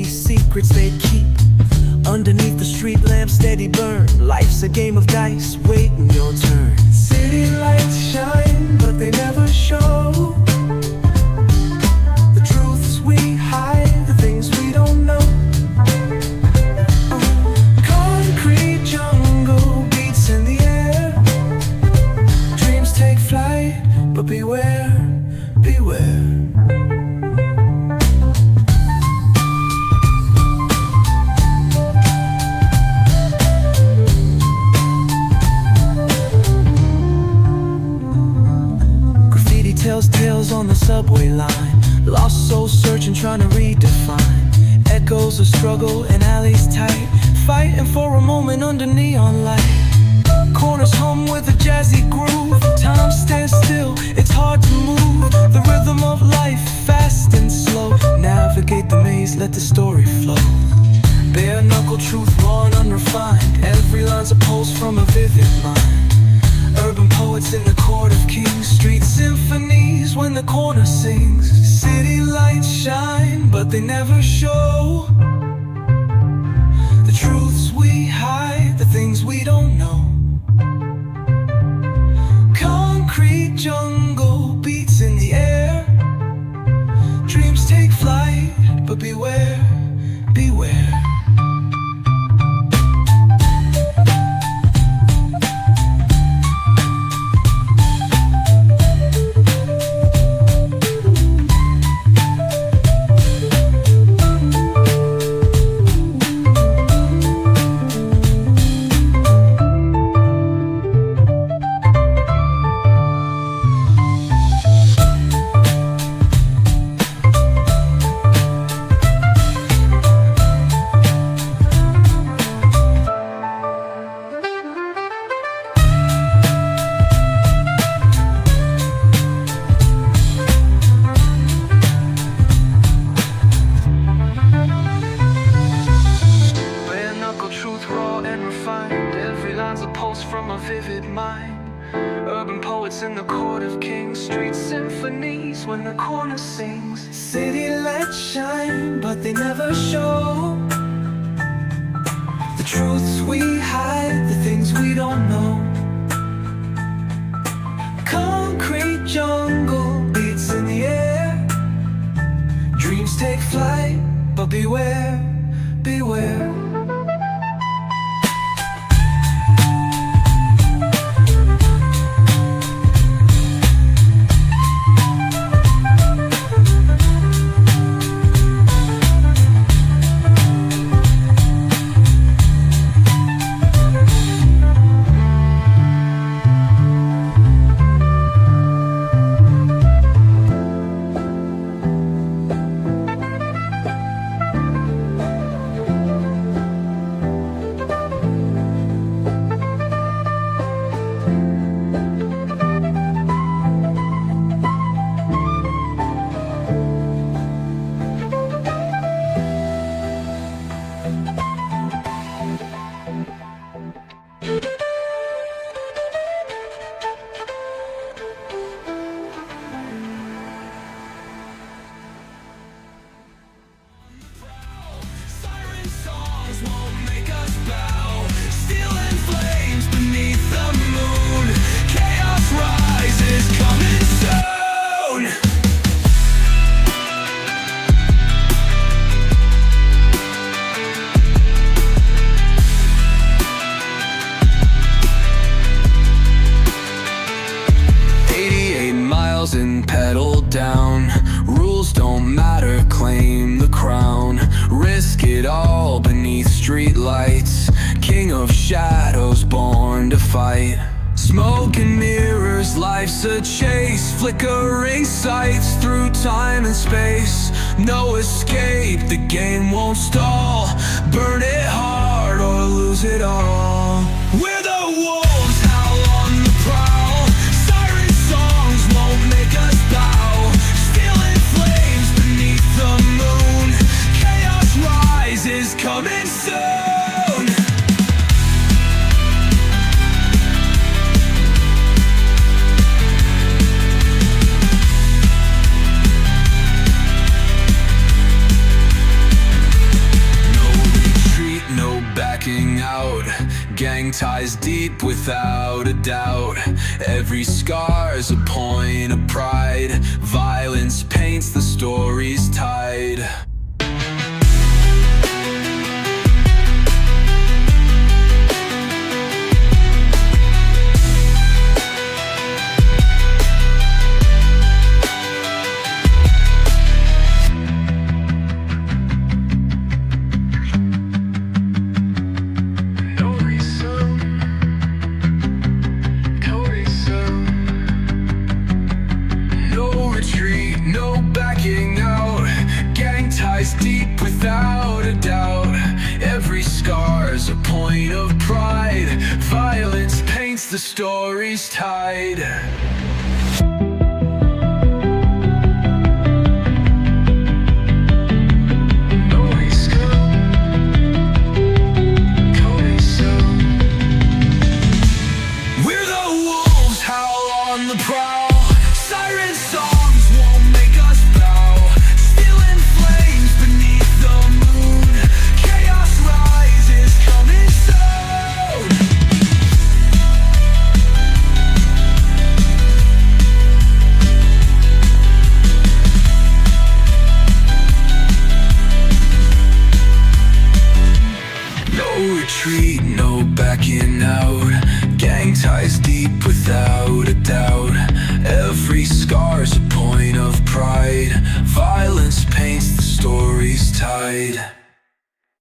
secrets they keep underneath the street lamp, steady burn. Life's a game of dice, waiting your turn. City lights shine, but they never show the truths we hide, the things we don't know. Concrete jungle beats in the air. Dreams take flight, but beware, beware. Tells tales on the subway line. Lost souls searching, trying to redefine. Echoes of struggle in alleys tight, fighting for a moment under neon light. Corners hum with a jazzy groove. Time stands still, it's hard to move. The rhythm of life, fast and slow. Navigate the maze, let the story flow. Bare knuckle truth, raw and unrefined. Every line's a pulse from a vivid mind. Urban poets in the court of kings. Street symphonies when the corner sings. City lights shine, but they never show the truths we hide, the things we don't know. Concrete jungle beats in the air. Dreams take flight, but beware, beware. From a vivid mind. Urban poets in the court of kings. Street symphonies when the corner sings. City lights shine, but they never show the truths we hide, the things we don't know. Concrete jungle beats in the air. Dreams take flight, but beware, beware. And pedal down. Rules don't matter, claim the crown. Risk it all beneath street lights. King of shadows, born to fight. Smoke and mirrors, life's a chase. Flickering sights through time and space. No escape, the game won't stall. Burn it hard or lose it all. We're the wolves, howl on the prowl. Siren songs won't make us bow. Stealing flames beneath the moon. Chaos rises, coming soon. Gang ties deep without a doubt. Every scar's a point of pride. Violence paints the story's tide. Deep without a doubt. Every scar's a point of pride. Violence paints the story's tide. We're the wolves, howl on the prowl. Siren songs won't make us bow. Stealing flames beneath the moon. Chaos rises, coming soon. No retreat, no backing out. Gang ties deep without a doubt. Every scar's a point of pride. Violence paints the story's tide.